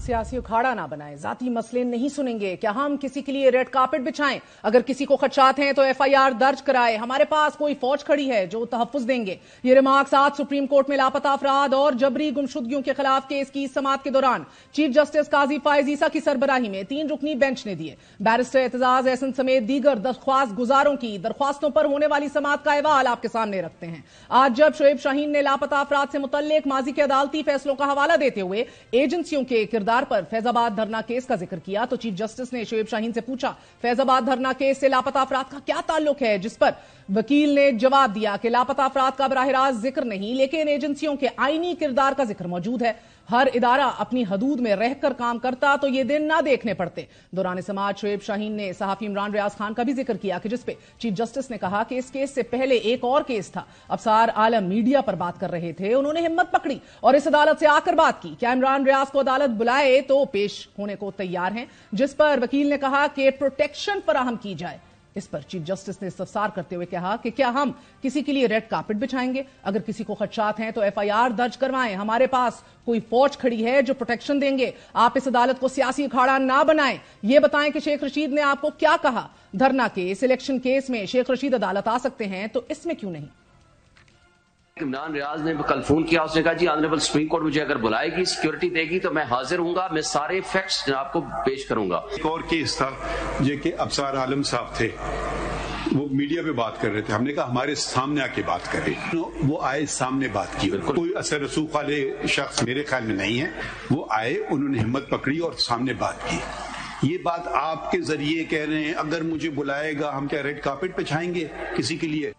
सियासी उखाड़ा ना बनाएं, जाती मसले नहीं सुनेंगे। क्या हम किसी के लिए रेड कार्पेट बिछाएं? अगर किसी को खदशात हैं तो एफआईआर दर्ज कराएं। हमारे पास कोई फौज खड़ी है जो तहफ्फुज देंगे। ये रिमार्क्स आज सुप्रीम कोर्ट में लापता अफराद और जबरी गुमशुदगियों के खिलाफ केस की समाअत के दौरान चीफ जस्टिस काजी फायज ईसा की सरबराही में 3 रुकनी बेंच ने दिए। बैरिस्टर एतजाज एहसन समेत दीगर दरख्वास्त गुजारों की दरख्वास्तों पर होने वाली समाअत का अहवाल आपके सामने रखते हैं। आज जब शोएब शाहीन ने लापता अफराद से मुतल्लिक माजी के अदालती फैसलों का हवाला देते हुए एजेंसियों के किरदार पर फैजाबाद धरना केस का जिक्र किया तो चीफ जस्टिस ने शोएब शाहीन से पूछा, फैजाबाद धरना केस से लापता अफराद का क्या ताल्लुक है? जिस पर वकील ने जवाब दिया कि लापता अफराद का बराह रास्त जिक्र नहीं, लेकिन एजेंसियों के आईनी किरदार का जिक्र मौजूद है। हर इदारा अपनी हदूद में रहकर काम करता तो ये दिन ना देखने पड़ते। दौरान समाअत शोएब शाहीन ने सहाफी इमरान रियाज खान का भी जिक्र किया कि जिसपे चीफ जस्टिस ने कहा कि इस केस से पहले एक और केस था। अफसार आलम मीडिया पर बात कर रहे थे, उन्होंने हिम्मत पकड़ी और इस अदालत से आकर बात की। क्या इमरान रियाज को अदालत बुलाए तो पेश होने को तैयार हैं? जिस पर वकील ने कहा कि प्रोटेक्शन फराहम की जाए। इस पर चीफ जस्टिस ने इस्तफसार करते हुए कहा कि क्या हम किसी के लिए रेड कार्पेट बिछाएंगे? अगर किसी को खदशात हैं तो एफआईआर दर्ज करवाएं। हमारे पास कोई फौज खड़ी है जो प्रोटेक्शन देंगे। आप इस अदालत को सियासी अखाड़ा ना बनाएं। ये बताएं कि शेख रशीद ने आपको क्या कहा। धरना केस, इलेक्शन केस में शेख रशीद अदालत आ सकते हैं तो इसमें क्यों नहीं? इमरान रियाज ने कल फोन किया, उसने कहा जी ऑनरेबल सुप्रीम कोर्ट मुझे अगर बुलाएगी, सिक्योरिटी देगी तो मैं हाजिर हूंगा, मैं सारे फैक्ट्स जनाब को पेश करूंगा। एक और केस था जो कि अफसार आलम साहब थे, वो मीडिया पे बात कर रहे थे। हमने कहा हमारे सामने आके बात करें, वो आए, सामने बात की। कोई असर रसूख वाले शख्स मेरे ख्याल में नहीं है। वो आए, उन्होंने हिम्मत पकड़ी और सामने बात की। ये बात आपके जरिए कह रहे हैं, अगर मुझे बुलाएगा हम क्या रेड कार्पेट पे छाएंगे किसी के लिए?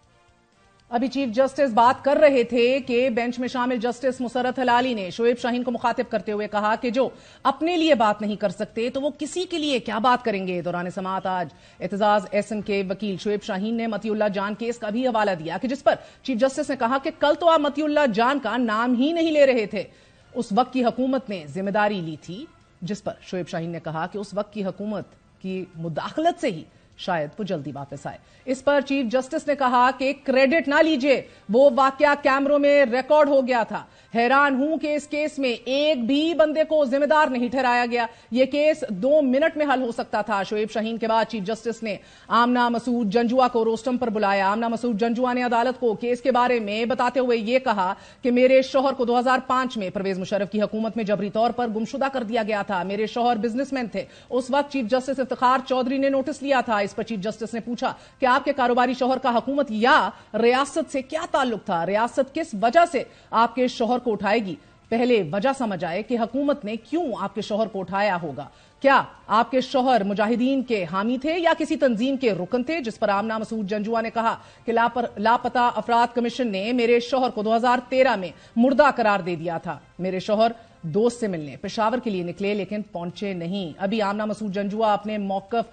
अभी चीफ जस्टिस बात कर रहे थे कि बेंच में शामिल जस्टिस मुसरत हलाली ने शोएब शाहीन को मुखातिब करते हुए कहा कि जो अपने लिए बात नहीं कर सकते तो वो किसी के लिए क्या बात करेंगे। दौरान समाअत आज एतजाज एहसन के वकील शोएब शाहीन ने मतीउल्लाह जान केस का भी हवाला दिया कि जिस पर चीफ जस्टिस ने कहा कि कल तो आप मतीउल्लाह जान का नाम ही नहीं ले रहे थे। उस वक्त की हुकूमत ने जिम्मेदारी ली थी। जिस पर शोएब शाहीन ने कहा कि उस वक्त की हुकूमत की मुदाखलत से ही शायद वो जल्दी वापस आए। इस पर चीफ जस्टिस ने कहा कि क्रेडिट ना लीजिए, वो वाकया कैमरों में रिकॉर्ड हो गया था। हैरान हूं कि इस केस में एक भी बंदे को जिम्मेदार नहीं ठहराया गया। यह केस 2 मिनट में हल हो सकता था। शोएब शाहीन के बाद चीफ जस्टिस ने आमना मसूद जंजुआ को रोस्टम पर बुलाया। आमना मसूद जंजुआ ने अदालत को केस के बारे में बताते हुए यह कहा कि मेरे शौहर को 2005 में परवेज मुशर्रफ की हुकूमत में जबरी तौर पर गुमशुदा कर दिया गया था। मेरे शौहर बिजनेसमैन थे। उस वक्त चीफ जस्टिस इफ्तिखार चौधरी ने नोटिस लिया था। इस पर चीफ जस्टिस ने पूछा कि आपके कारोबारी शौहर का हुकूमत या रियासत से क्या ताल्लुक था? रियासत किस वजह से आपके शौहर को उठाएगी? पहले वजह समझ आए कि हुकूमत ने क्यों आपके शौहर को उठाया होगा। क्या आपके शौहर मुजाहिदीन के हामी थे या किसी तंजीम के रुकन थे? जिस पर आमना मसूद जंजुआ ने कहा कि लापता अफराद कमीशन ने मेरे शौहर को 2013 में मुर्दा करार दे दिया था। मेरे शौहर दोस्त से मिलने पेशावर के लिए निकले लेकिन पहुंचे नहीं। अभी आमना मसूद जंजुआ अपने मौकफ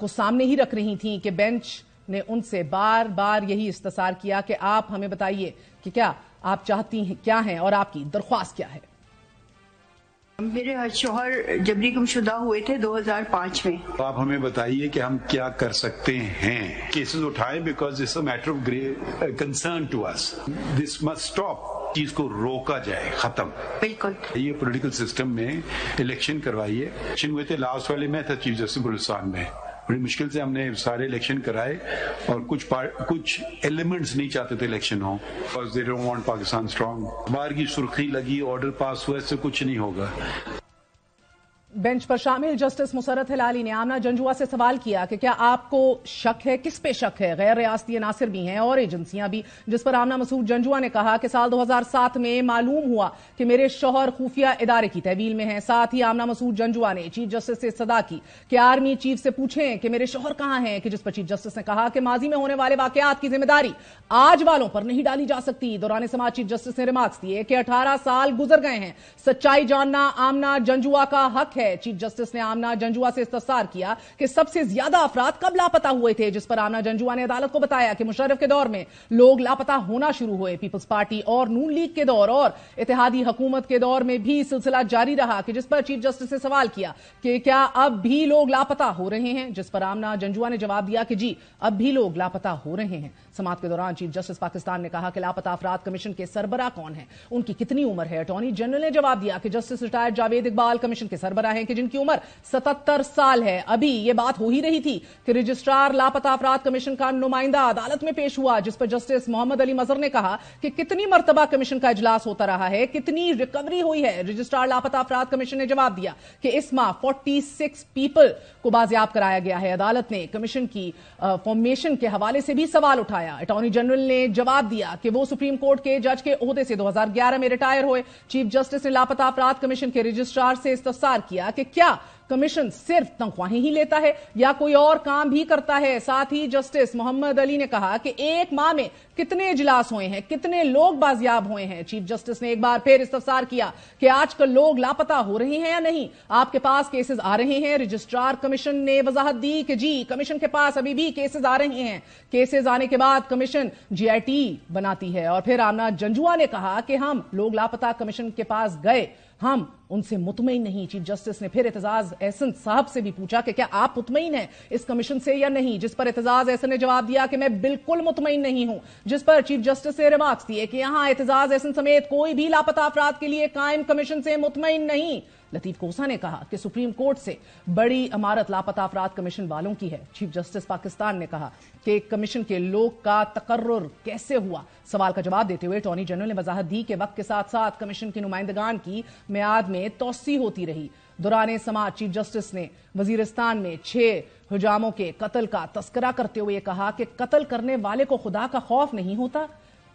को सामने ही रख रही थी कि बेंच ने उनसे बार बार यही इस्तफसार किया कि आप हमें बताइए कि क्या आप चाहती हैं क्या हैं और आपकी दरख्वास्त क्या है। मेरे शौहर जबरी गुमशुदा हुए थे 2005 में। तो आप हमें बताइए कि हम क्या कर सकते हैं। केसेस उठाएं because it's a matter of great concern to us. This must stop. चीज को रोका जाए, खत्म। बिल्कुल। ये पॉलिटिकल सिस्टम में इलेक्शन करवाइए। इलेक्शन हुए थे, लास्ट वाले में था चीफ जस्टिस बलूचिस्तान में। बड़ी मुश्किल से हमने सारे इलेक्शन कराए और कुछ एलिमेंट्स नहीं चाहते थे इलेक्शन हो, because they don't want Pakistan strong. बाहर की सुर्खी लगी, ऑर्डर पास हुआ, इससे कुछ नहीं होगा। बेंच पर शामिल जस्टिस मुसरत हलाली ने आमना जंजुआ से सवाल किया कि क्या आपको शक है? किस पे शक है? गैर रियासती अनासिर भी हैं और एजेंसियां भी। जिस पर आमना मसूद जंजुआ ने कहा कि साल 2007 में मालूम हुआ कि मेरे शौहर खुफिया इदारे की तहवील में हैं। साथ ही आमना मसूद जंजुआ ने चीफ जस्टिस से सदा की कि आर्मी चीफ से पूछें कि मेरे शौहर कहां हैं। कि जिस पर चीफ जस्टिस ने कहा कि माजी में होने वाले वाकयात की जिम्मेदारी आज वालों पर नहीं डाली जा सकती। दौरान समाज चीफ जस्टिस ने रिमार्क्स दिए कि 18 साल गुजर गए हैं, सच्चाई जानना आमना जंजुआ का हक है। है। चीफ जस्टिस ने आमना जंजुआ से इस्तफसार किया कि सबसे ज्यादा अफराद कब लापता हुए थे, जिस पर आमना जंजुआ ने अदालत को बताया कि मुशर्रफ के दौर में लोग लापता होना शुरू हुए। पीपल्स पार्टी और नून लीग के दौर और इत्तेहादी हुकूमत के दौर में भी सिलसिला जारी रहा, कि जिस पर चीफ जस्टिस ने सवाल किया कि क्या अब भी लोग लापता हो रहे हैं, जिस पर आमना जंजुआ ने जवाब दिया कि जी अब भी लोग लापता हो रहे हैं। समाअत के दौरान चीफ जस्टिस पाकिस्तान ने कहा कि लापता अफराद कमीशन के सरबराह कौन है, उनकी कितनी उम्र है। अटॉर्नी जनरल ने जवाब दिया कि justice retired Javed Iqbal commission के सरबराह हैं कि जिनकी उम्र 77 साल है। अभी ये बात हो ही रही थी कि रजिस्ट्रार लापता अफराद कमीशन का नुमाइंदा अदालत में पेश हुआ, जिस पर जस्टिस मोहम्मद अली मजहर ने कहा कि कितनी मरतबा कमीशन का इजलास होता रहा है, कितनी रिकवरी हुई है। रजिस्ट्रार लापता अफराद कमीशन ने जवाब दिया कि इस माह 46 पीपल को बाजियाब कराया गया है। अदालत ने कमीशन की फॉर्मेशन के हवाले से भी सवाल उठाया। अटॉर्नी जनरल ने जवाब दिया कि वो सुप्रीम कोर्ट के जज के ओहदे से 2011 में रिटायर हुए। चीफ जस्टिस ने लापता अफराद कमीशन के रजिस्ट्रार से इस्तफसार किया कि क्या कमीशन सिर्फ तनख्वाहें ही लेता है या कोई और काम भी करता है। साथ ही जस्टिस मोहम्मद अली ने कहा कि एक माह में कितने इजलास हुए हैं, कितने लोग बाजियाब हुए हैं। चीफ जस्टिस ने एक बार फिर इस्तफसार किया कि आजकल लोग लापता हो रहे हैं या नहीं, आपके पास केसेस आ रहे हैं। रजिस्ट्रार कमीशन ने वजाहत दी कि जी कमीशन के पास अभी भी केसेस आ रहे हैं। केसेस आने के बाद कमीशन GIT बनाती है। और फिर आमना जंजुआ ने कहा कि हम लोग लापता कमीशन के पास गए, हम उनसे मुतमईन नहीं। चीफ जस्टिस ने फिर एतजाज एहसन साहब से भी पूछा कि क्या आप मुतमईन हैं इस कमीशन से या नहीं, जिस पर एतजाज एहसन ने जवाब दिया कि मैं बिल्कुल मुतमईन नहीं हूं। जिस पर चीफ जस्टिस ने रिमार्क्स दिए कि यहां एतजाज एहसन समेत कोई भी लापता अफराद के लिए कायम कमीशन से मुतमईन नहीं। लतीफ कोसा ने कहा कि सुप्रीम कोर्ट से बड़ी इमारत लापता अफराद कमीशन वालों की है। चीफ जस्टिस पाकिस्तान ने कहा कि कमीशन के लोग का तकर्रुर कैसे हुआ। सवाल का जवाब देते हुए अटॉर्नी जनरल ने वजाहत दी कि वक्त के साथ साथ कमीशन के नुमाइंदगान की मियाद में तोसी होती रही। दौरान समाअत चीफ जस्टिस ने वजीरिस्तान में 6 हुजामों के कत्ल का तस्करा करते हुए कहा कि कत्ल करने वाले को खुदा का खौफ नहीं होता।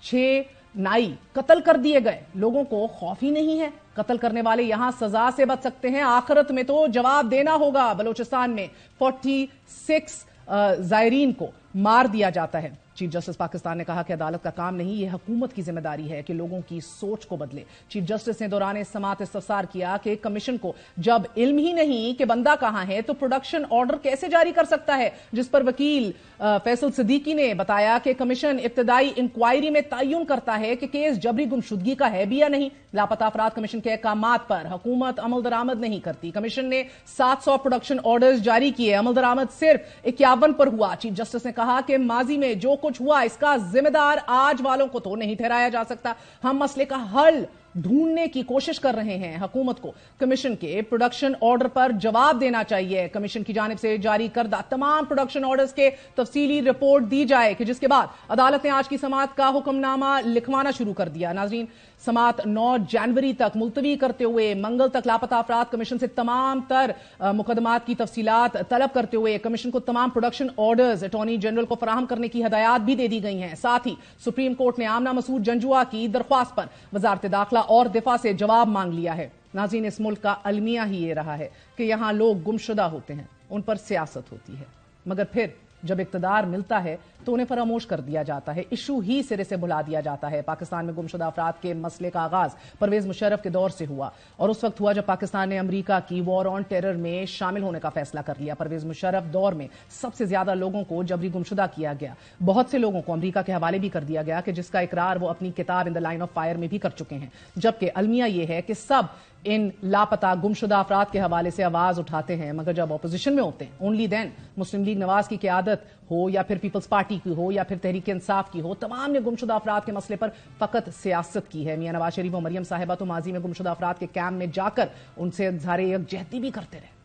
6 नाई कत्ल कर दिए गए, लोगों को खौफ ही नहीं है। कत्ल करने वाले यहां सजा से बच सकते हैं, आखिरत में तो जवाब देना होगा। बलोचिस्तान में 46 जायरीन को मार दिया जाता है। चीफ जस्टिस पाकिस्तान ने कहा कि अदालत का काम नहीं, यह हुकूमत की जिम्मेदारी है कि लोगों की सोच को बदले। चीफ जस्टिस ने दौरान समाअत इस्तफसार किया कि कमीशन को जब इल्म ही नहीं कि बंदा कहां है तो प्रोडक्शन ऑर्डर कैसे जारी कर सकता है, जिस पर वकील फैसल सिद्दीकी ने बताया कि कमीशन इब्तदाई इंक्वायरी में तयन करता है कि केस जबरी गुमशुदगी का है भी या नहीं। लापता अफराद कमीशन के अहकामात पर हुकूमत अमल दरामद नहीं करती। कमीशन ने 700 प्रोडक्शन ऑर्डर्स जारी किए, अमल दरामद सिर्फ 51 पर हुआ। चीफ जस्टिस ने कहा कि माजी में जो कुछ हुआ इसका जिम्मेदार आज वालों को तो नहीं ठहराया जा सकता। हम मसले का हल ढूंढने की कोशिश कर रहे हैं। हुकूमत को कमीशन के प्रोडक्शन ऑर्डर पर जवाब देना चाहिए। कमीशन की जानिब से जारी करदा तमाम प्रोडक्शन ऑर्डर्स के तफसीली रिपोर्ट दी जाए, कि जिसके बाद अदालत ने आज की समाअत का हुक्मनामा लिखवाना शुरू कर दिया। नाज़रीन, समाअत 9 जनवरी तक मुलतवी करते हुए मंगल तक लापता अफराद कमीशन से तमाम तर मुकदमात की तफसीलात तलब करते हुए कमीशन को तमाम प्रोडक्शन ऑर्डर्स अटॉर्नी जनरल को फराहम करने की हदायत भी दे दी गई हैं। साथ ही सुप्रीम कोर्ट ने आमना मसूद जंजुआ की दरख्वास्त पर वजारत दाखिला और दिफा से जवाब मांग लिया है। नाज़रीन, इस मुल्क का अलमिया ही ये रहा है कि यहां लोग गुमशुदा होते हैं, उन पर सियासत होती है, मगर फिर जब इक्तदार मिलता है तो उन्हें फरामोश कर दिया जाता है, इशू ही सिरे से भुला दिया जाता है। पाकिस्तान में गुमशुदा अफराद के मसले का आगाज परवेज मुशर्रफ के दौर से हुआ और उस वक्त हुआ जब पाकिस्तान ने अमेरिका की वॉर ऑन टेरर में शामिल होने का फैसला कर लिया। परवेज मुशर्रफ दौर में सबसे ज्यादा लोगों को जबरी गुमशुदा किया गया, बहुत से लोगों को अमेरिका के हवाले भी कर दिया गया, कि जिसका इकरार वो अपनी किताब in the line of fire में भी कर चुके हैं। जबकि अलमिया यह है कि सब इन लापता गुमशुदा अफराद के हवाले से आवाज उठाते हैं, मगर जब अपोजिशन में होते हैं ओनली देन मुस्लिम लीग नवाज की क़यादत हो या फिर पीपल्स पार्टी की हो या फिर तहरीक इंसाफ की हो, तमाम ने गुमशुदा अफराद के मसले पर फकत सियासत की है। मियां नवाज शरीफ और मरियम साहिबा तो माजी में गुमशुदा अफराद के कैंप में जाकर उनसे इज़हार यकजहती भी करते रहे।